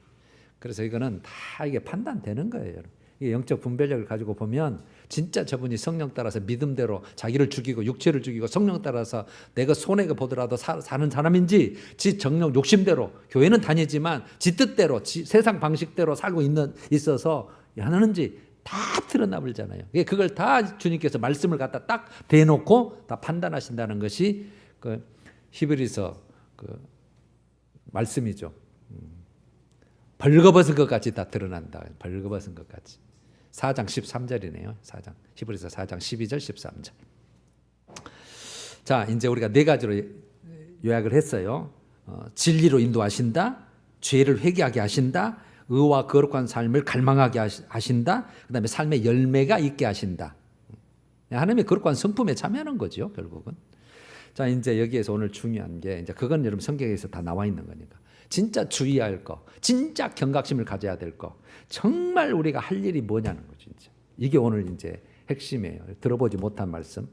그래서 이거는 다 이게 판단되는 거예요. 여러분. 이 영적 분별력을 가지고 보면 진짜 저분이 성령 따라서 믿음대로 자기를 죽이고 육체를 죽이고 성령 따라서 내가 손해가 보더라도 사는 사람인지 지 정령 욕심대로 교회는 다니지만 지 뜻대로 세상 방식대로 살고 있어서 하는지 다 드러나 버리잖아요. 그걸 다 주님께서 말씀을 갖다 딱 대놓고 다 판단하신다는 것이 그 히브리서 그 말씀이죠. 벌거벗은 것 같이 다 드러난다. 벌거벗은 것 같이. 4장 13절이네요. 4장 히브리서 4장 12절 13절. 자, 이제 우리가 4가지로 요약을 했어요. 진리로 인도하신다, 죄를 회개하게 하신다, 의와 거룩한 삶을 갈망하게 하신다, 그다음에 삶의 열매가 있게 하신다. 하나님의 거룩한 성품에 참여하는 거죠, 결국은. 자, 이제 여기에서 오늘 중요한 게 이제 그건 여러분 성경에서 다 나와 있는 거니까. 진짜 주의할 거, 진짜 경각심을 가져야 될 거, 정말 우리가 할 일이 뭐냐는 거죠, 진짜. 이게 오늘 이제 핵심이에요. 들어보지 못한 말씀.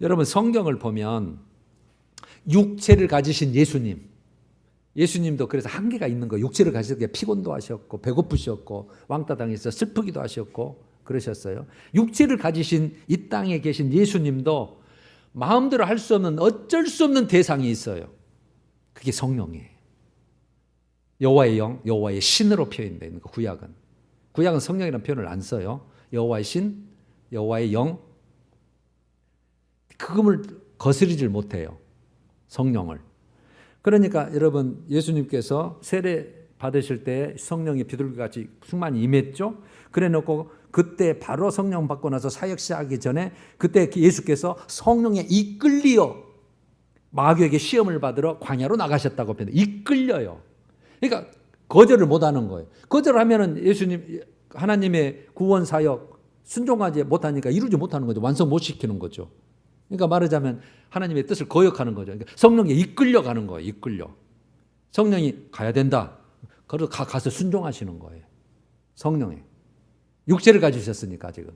여러분 성경을 보면 육체를 가지신 예수님도 그래서 한계가 있는 거예요. 육체를 가지셨기에 피곤도 하셨고 배고프셨고 왕따 당해서 슬프기도 하셨고 그러셨어요. 육체를 가지신 이 땅에 계신 예수님도 마음대로 할 수 없는 어쩔 수 없는 대상이 있어요. 그게 성령이에요. 여호와의 영, 여호와의 신으로 표현되어 있는 거. 구약은 성령이라는 표현을 안 써요. 여호와의 신, 여호와의 영, 그금을 거스르질 못해요. 성령을. 그러니까 여러분 예수님께서 세례 받으실 때 성령이 비둘기같이 충만히 임했죠. 그래놓고 그때 바로 성령 받고 나서 사역 시작하기 전에 그때 예수께서 성령에 이끌리어 마귀에게 시험을 받으러 광야로 나가셨다고 표현해요. 이끌려요. 그러니까 거절을 못하는 거예요. 거절하면은 예수님 하나님의 구원 사역 순종하지 못하니까 이루지 못하는 거죠. 완성 못 시키는 거죠. 그러니까 말하자면 하나님의 뜻을 거역하는 거죠. 그러니까 성령에 이끌려 가는 거예요. 이끌려. 성령이 가야 된다. 그래서 가서 순종하시는 거예요. 성령에. 육체를 가지셨으니까 지금.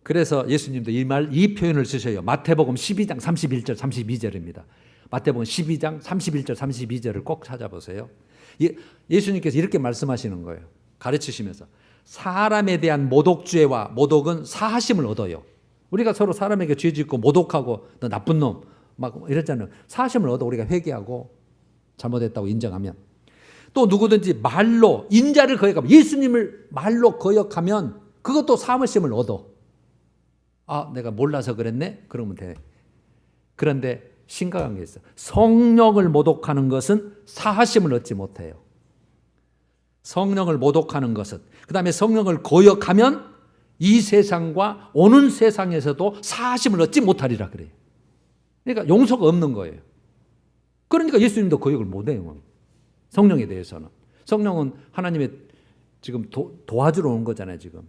그래서 예수님도 이 표현을 쓰셔요. 마태복음 12장 31절 32절입니다. 마태복음 12장 31절 32절을 꼭 찾아보세요. 예수님께서 이렇게 말씀하시는 거예요. 가르치시면서 사람에 대한 모독죄와 모독은 사하심을 얻어요. 우리가 서로 사람에게 죄 짓고 모독하고 너 나쁜 놈 막 이랬잖아요. 사하심을 얻어 우리가 회개하고 잘못했다고 인정하면. 또 누구든지 말로 인자를 거역하면 예수님을 말로 거역하면 그것도 사함을 얻어. 아, 내가 몰라서 그랬네? 그러면 돼. 그런데 심각한 게 있어. 성령을 모독하는 것은 사하심을 얻지 못해요. 성령을 모독하는 것은. 그 다음에 성령을 거역하면 이 세상과 오는 세상에서도 사하심을 얻지 못하리라 그래요. 그러니까 용서가 없는 거예요. 그러니까 예수님도 거역을 못해요. 성령에 대해서는. 성령은 하나님의 지금 도와주러 온 거잖아요, 지금.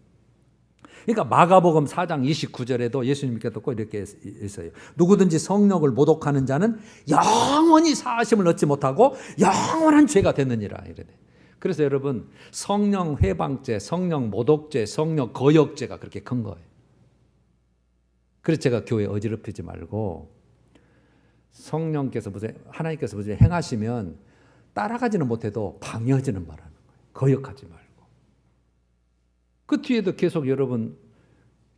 그러니까 마가복음 4장 29절에도 예수님께서 꼭 이렇게 했어요. 누구든지 성령을 모독하는 자는 영원히 사하심을 얻지 못하고 영원한 죄가 됐느니라. 이래. 그래서 여러분 성령 회방죄, 성령 모독죄, 성령 거역죄가 그렇게 큰 거예요. 그래서 제가 교회 어지럽히지 말고 성령께서 하나님께서 행하시면 따라가지는 못해도 방해하지는 말라는 거예요. 거역하지 말고. 그 뒤에도 계속 여러분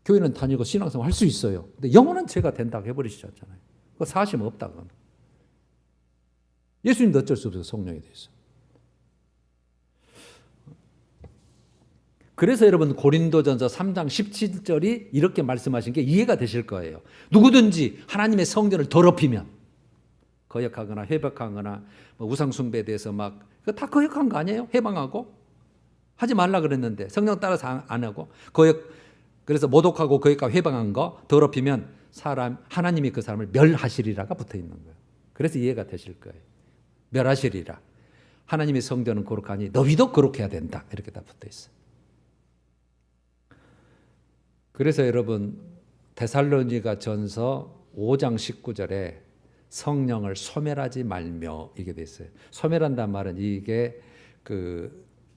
교회는 다니고 신앙생활 할 수 있어요. 근데 영원한 죄가 된다고 해버리셨잖아요. 그거 사심 없다. 그건. 예수님도 어쩔 수 없어요. 성령에 대해서. 그래서 여러분 고린도전서 3장 17절이 이렇게 말씀하신 게 이해가 되실 거예요. 누구든지 하나님의 성전을 더럽히면, 거역하거나 회박하거나 뭐 우상숭배에 대해서 막 그거 다 거역한 거 아니에요? 해방하고 하지 말라 그랬는데 성령 따라서 안 하고 그래서 모독하고 거역하고 회방한 거 더럽히면 하나님이 그 사람을 멸하시리라가 붙어 있는 거예요. 그래서 이해가 되실 거예요. 멸하시리라. 하나님의 성전은 거룩하니 너희도 거룩해야 된다. 이렇게 다 붙어 있어요. 그래서 여러분 데살로니가 전서 5장 19절에 성령을 소멸하지 말며 이게 돼 있어요. 소멸한다는 말은 이게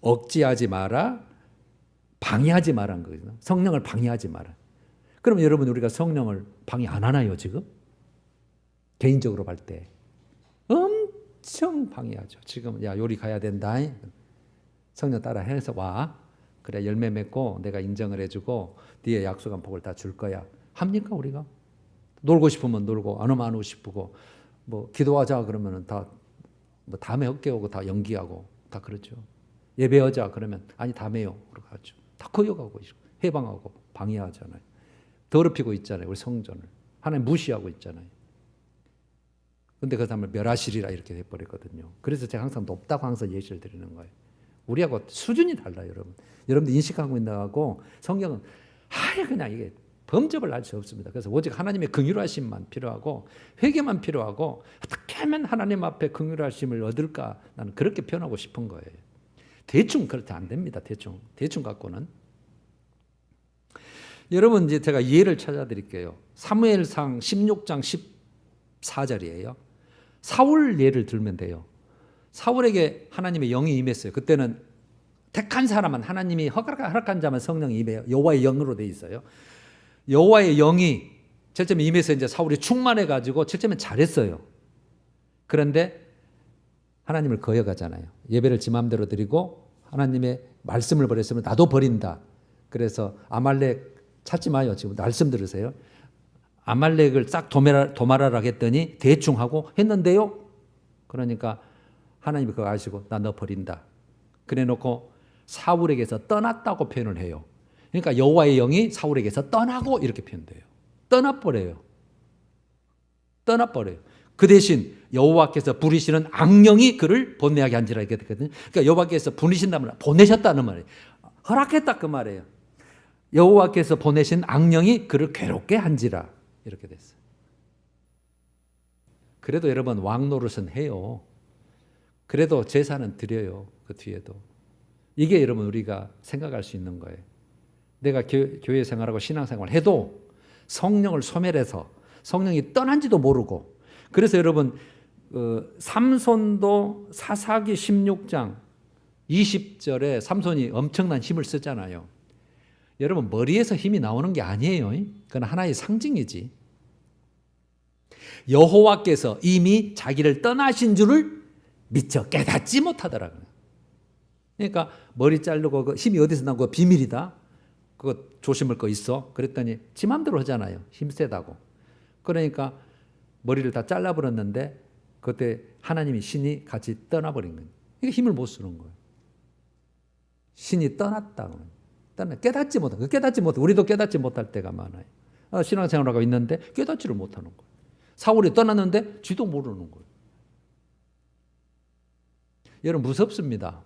억지하지 마라, 방해하지 마라는 거거든요. 성령을 방해하지 마라. 그럼 여러분 우리가 성령을 방해 안 하나요 지금? 개인적으로 볼 때 엄청 방해하죠. 지금 야 요리 가야 된다. 성령 따라 해서 와. 그래 열매 맺고 내가 인정을 해주고 네의 약속한 복을 다 줄 거야. 합니까 우리가? 놀고 싶으면 놀고 안 오면 안 오고 싶고 뭐 기도하자 그러면은 다 뭐 다음에 어깨 오고 다 연기하고 다 그렇죠. 예배하자 그러면 아니 다음에요 그러고 하죠. 다 거역하고 해방하고 방해하잖아요. 더럽히고 있잖아요. 우리 성전을 하나님 무시하고 있잖아요. 근데 그 사람을 멸하시리라 이렇게 해버렸거든요. 그래서 제가 항상 높다고 항상 예시를 드리는 거예요. 우리하고 수준이 달라요, 여러분. 여러분들 인식하고 있는 거하고 성경은 아예 그냥 이게 범접을 할 수 없습니다. 그래서 오직 하나님의 긍휼하심만 필요하고 회개만 필요하고 어떻게 하면 하나님 앞에 긍휼하심을 얻을까 나는 그렇게 표현하고 싶은 거예요. 대충 그렇게 안 됩니다. 대충 갖고는. 여러분 이제 제가 예를 찾아드릴게요. 사무엘상 16장 14절이에요. 사울 예를 들면 돼요. 사울에게 하나님의 영이 임했어요. 그때는 택한 사람은 하나님이 허락한 자만 성령이 임해요. 여호와의 영으로 돼 있어요. 여호와의 영이 처음에 임해서 이제 사울이 충만해 가지고 처음에 잘했어요. 그런데 하나님을 거역하잖아요. 예배를 지 마음대로 드리고 하나님의 말씀을 버렸으면 나도 버린다. 그래서 아말렉 찾지 마요. 지금 말씀 들으세요. 아말렉을 싹 도말하라 했더니 대충 하고 했는데요. 그러니까 하나님이 그거 아시고 나 너 버린다. 그래 놓고 사울에게서 떠났다고 표현을 해요. 그러니까 여호와의 영이 사울에게서 떠나고 이렇게 표현돼요. 떠나버려요. 그 대신 여호와께서 부리시는 악령이 그를 번뇌하게 한지라 이렇게 됐거든요. 그러니까 여호와께서 부리신다면 보내셨다는 말이에요. 허락했다 그 말이에요. 여호와께서 보내신 악령이 그를 괴롭게 한지라 이렇게 됐어요. 그래도 여러분 왕 노릇은 해요. 그래도 제사는 드려요. 그 뒤에도. 이게 여러분 우리가 생각할 수 있는 거예요. 내가 교회 생활하고 신앙생활을 해도 성령을 소멸해서 성령이 떠난지도 모르고 그래서 여러분 삼손도 사사기 16장 20절에 삼손이 엄청난 힘을 쓰잖아요. 여러분 머리에서 힘이 나오는 게 아니에요. 그건 하나의 상징이지. 여호와께서 이미 자기를 떠나신 줄을 미처 깨닫지 못하더라고요. 그러니까 머리 자르고 그 힘이 어디서 나온 거 비밀이다. 그거 조심할 거 있어. 그랬더니 지 맘대로 하잖아요. 힘 세다고. 그러니까 머리를 다 잘라버렸는데 그때 하나님이 신이 같이 떠나버린 거예요. 이게 힘을 못 쓰는 거예요. 신이 떠났다고. 깨닫지 못해. 우리도 깨닫지 못할 때가 많아요. 신앙생활하고 있는데 깨닫지를 못하는 거예요. 사울이 떠났는데 쥐도 모르는 거예요. 여러분 무섭습니다.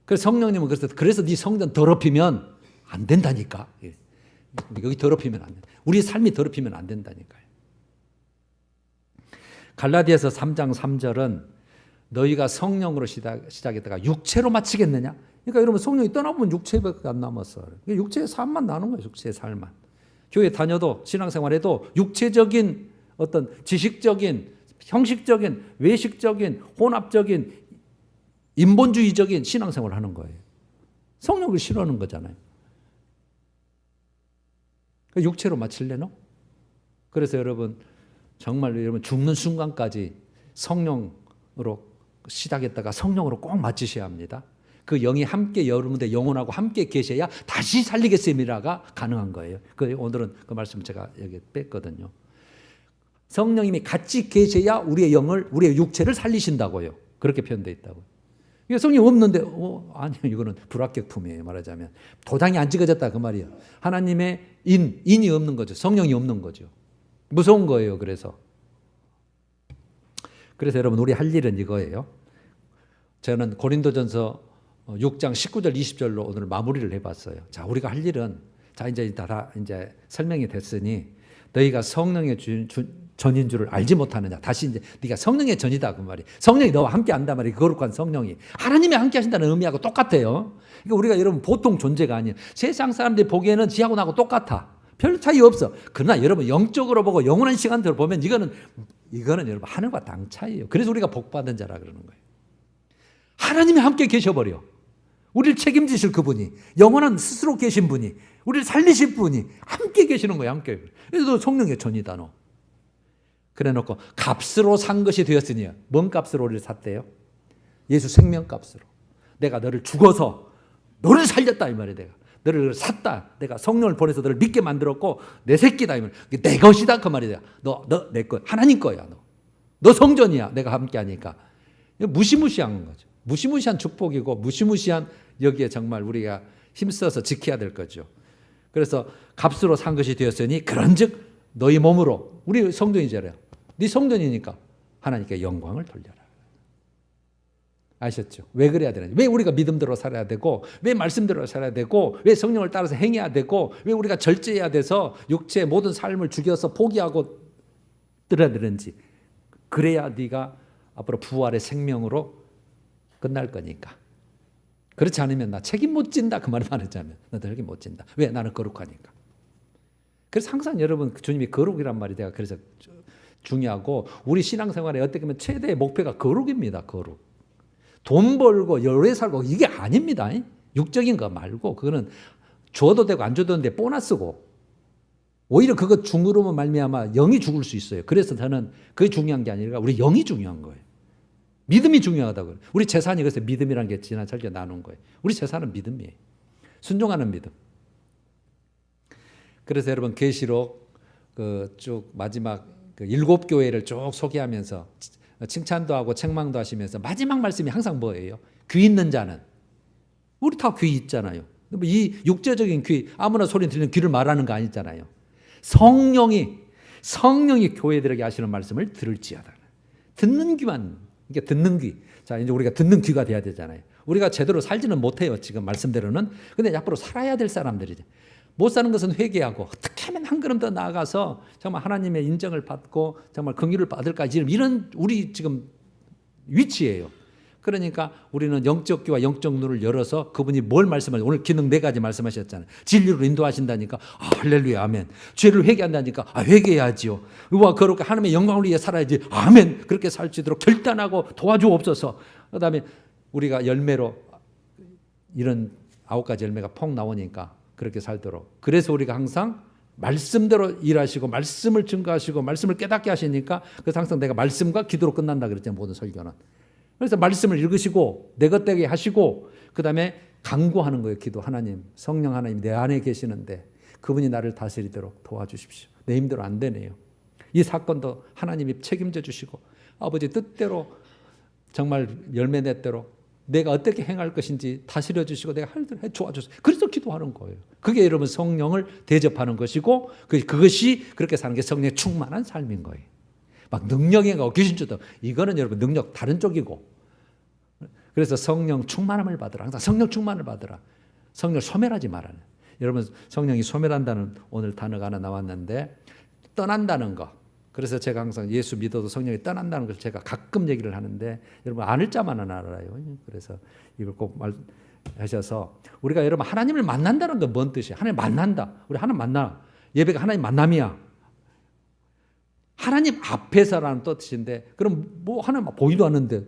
그래서 성령님은 그래서 네 성전 더럽히면 안 된다니까. 여기 더럽히면 안 된다. 우리 삶이 더럽히면 안 된다니까요. 갈라디아서 3장 3절은 너희가 성령으로 시작했다가 육체로 마치겠느냐? 그러니까 여러분 성령이 떠나보면 육체밖에 안 남았어. 육체의 삶만 나는 거예요. 육체의 삶만. 교회 다녀도 신앙생활해도 육체적인 어떤 지식적인 형식적인 외식적인 혼합적인 인본주의적인 신앙생활을 하는 거예요. 성령을 싫어하는 거잖아요. 육체로 마칠래노? 그래서 여러분 정말 여러분 죽는 순간까지 성령으로 시작했다가 성령으로 꼭 마치셔야 합니다. 그 영이 함께 여러분들 영혼하고 함께 계셔야 다시 살리겠습니다가 가능한 거예요. 오늘은 그 말씀 제가 여기 뺐거든요. 성령님이 같이 계셔야 우리의 영을 우리의 육체를 살리신다고요. 그렇게 표현되어 있다고. 이게 성령 없는데 아니요, 이거는 불합격품이에요. 말하자면 도장이 안 찍어졌다 그 말이에요. 하나님의 인이 없는 거죠. 성령이 없는 거죠. 무서운 거예요. 그래서 여러분 우리 할 일은 이거예요. 저는 고린도전서 6장 19절 20절로 오늘 마무리를 해봤어요. 자, 우리가 할 일은 이제 설명이 됐으니 너희가 성령의 전인 줄을 알지 못하느냐. 다시 이제 네가 성령의 전이다 그 말이. 성령이 너와 함께 한단 말이. 거룩한 성령이 하나님이 함께 하신다는 의미하고 똑같아요. 그러니까 우리가 여러분 보통 존재가 아니에요. 세상 사람들이 보기에는 지하고 나하고 똑같아. 별 차이 없어. 그러나 여러분 영적으로 보고 영원한 시간대로 보면 이거는 여러분 하늘과 땅 차이예요. 그래서 우리가 복받은 자라 그러는 거예요. 하나님이 함께 계셔버려. 우리를 책임지실 그분이, 영원한 스스로 계신 분이, 우리를 살리실 분이 함께 계시는 거예요. 함께. 그래서 너 성령의 전이다 너. 그래 놓고 값으로 산 것이 되었으니, 뭔 값으로 우리를 샀대요? 예수 생명값으로. 내가 너를 죽어서 너를 살렸다 이 말이야. 내가 너를 샀다. 내가 성령을 보내서 너를 믿게 만들었고 내 새끼다 이 말이야. 내 것이다 그 말이야. 너 내 거, 하나님 거야. 너 성전이야. 내가 함께 하니까. 무시무시한 거죠. 무시무시한 축복이고 무시무시한 여기에 정말 우리가 힘써서 지켜야 될 거죠. 그래서 값으로 산 것이 되었으니 그런즉 너희 몸으로, 우리 성전이잖아요. 네 성전이니까 하나님께 영광을 돌려라. 아셨죠? 왜 그래야 되는지, 왜 우리가 믿음대로 살아야 되고, 왜 말씀대로 살아야 되고, 왜 성령을 따라서 행해야 되고, 왜 우리가 절제해야 돼서 육체의 모든 삶을 죽여서 포기하고 들어야 되는지. 그래야 네가 앞으로 부활의 생명으로 끝날 거니까. 그렇지 않으면 나 책임 못 진다 그 말을 말하자면 나 책임 못 진다. 왜? 나는 거룩하니까. 그래서 항상 여러분 주님이 거룩이란 말이 내가 그래서 중요하고, 우리 신앙생활에 어떻게 보면 최대의 목표가 거룩입니다. 거룩. 돈 벌고 오래 살고 이게 아닙니다. 육적인 거 말고 그거는 줘도 되고 안 줘도 되는데 보너스고, 오히려 그거 중으로만 말미암아 영이 죽을 수 있어요. 그래서 저는 그게 중요한 게 아니라 우리 영이 중요한 거예요. 믿음이 중요하다고요. 우리 재산이 그래서 믿음이라는 게 지난 설교 나눈 거예요. 우리 재산은 믿음이에요. 순종하는 믿음. 그래서 여러분 계시록 쭉 마지막 7교회를 쭉 소개하면서 칭찬도 하고 책망도 하시면서 마지막 말씀이 항상 뭐예요? 귀 있는 자는. 우리 다 귀 있잖아요. 이 육체적인 귀, 아무나 소리 들리는 귀를 말하는 거 아니잖아요. 성령이 교회들에게 하시는 말씀을 들을지어다. 듣는 귀만. 이게 듣는 귀. 자, 이제 우리가 듣는 귀가 돼야 되잖아요. 우리가 제대로 살지는 못해요. 지금 말씀대로는. 근데 앞으로 살아야 될 사람들이죠. 못 사는 것은 회개하고 어떻게 하면 한 걸음 더 나아가서 정말 하나님의 인정을 받고 정말 긍휼을 받을까, 이런 우리 지금 위치예요. 그러니까 우리는 영적 귀와 영적 눈을 열어서 그분이 뭘 말씀하시죠? 오늘 기능 4가지 말씀하셨잖아요. 진리로 인도하신다니까 할렐루야 아멘. 죄를 회개한다니까 회개해야지요. 우와 거룩하게 하나님의 영광을 위해 살아야지 아멘. 그렇게 살 수 있도록 결단하고 도와주옵소서. 그다음에 우리가 열매로 이런 9가지 열매가 폭 나오니까 그렇게 살도록. 그래서 우리가 항상 말씀대로 일하시고 말씀을 증거하시고 말씀을 깨닫게 하시니까, 그래서 항상 내가 말씀과 기도로 끝난다 그랬잖아요. 모든 설교는. 그래서 말씀을 읽으시고 내 것 되게 하시고, 그 다음에 간구하는 거예요. 기도. 하나님, 성령 하나님 내 안에 계시는데 그분이 나를 다스리도록 도와주십시오. 내 힘대로 안 되네요. 이 사건도 하나님이 책임져 주시고 아버지 뜻대로 정말 열매 맺도록 내가 어떻게 행할 것인지 다스려 주시고 내가 할 대로 해 도와주세요. 그래서 기도하는 거예요. 그게 여러분 성령을 대접하는 것이고, 그것이 그렇게 사는 게 성령에 충만한 삶인 거예요. 막 능력이 가고 귀신주도, 이거는 여러분 능력 다른 쪽이고. 그래서 성령 충만함을 받으라. 항상 성령 충만을 받으라. 성령 소멸하지 말아라. 여러분 성령이 소멸한다는 오늘 단어가 하나 나왔는데, 떠난다는 거. 그래서 제가 항상 예수 믿어도 성령이 떠난다는 것을 제가 가끔 얘기를 하는데, 여러분 안을 자만은 알아요. 그래서 이걸 꼭 말하셔서, 우리가 여러분 하나님을 만난다는 건 뭔 뜻이에요? 하나님 만난다. 우리 하나님 만나. 예배가 하나님 만남이야. 하나님 앞에서라는 뜻인데, 그럼 뭐 하나님 보이도 않는데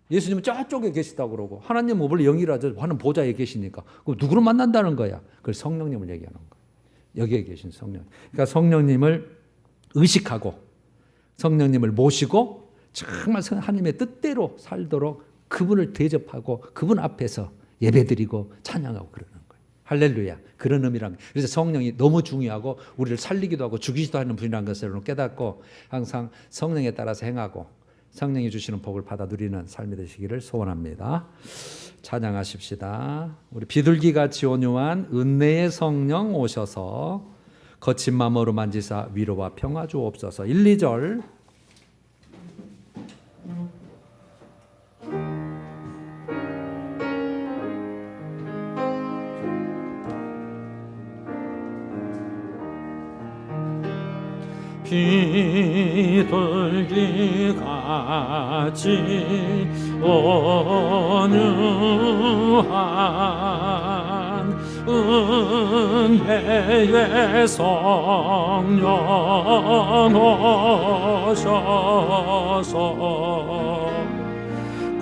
예수님은 저쪽에 계시다고 그러고, 하나님은 원래 영이라죠. 하나님 보좌에 계시니까. 그럼 누구를 만난다는 거야? 그걸 성령님을 얘기하는 거야. 여기에 계신 성령. 그러니까 성령님을 의식하고 성령님을 모시고 정말 하나님의 뜻대로 살도록 그분을 대접하고 그분 앞에서 예배드리고 찬양하고 그러는 거예요. 할렐루야. 그런 의미란. 그래서 성령이 너무 중요하고 우리를 살리기도 하고 죽이기도 하는 분이라는 것을 깨닫고 항상 성령에 따라서 행하고 성령이 주시는 복을 받아 누리는 삶이 되시기를 소원합니다. 찬양하십시다. 우리 비둘기같이 온유한 은혜의 성령 오셔서 거친 마음으로 만지사 위로와 평화 주옵소서. 1, 2절 비둘기같이 온유한 은혜의 성령 오셔서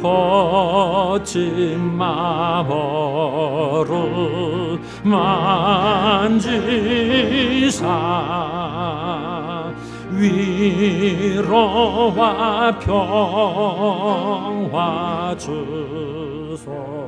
거친 마음으로 만지사 위로와 평화 주소.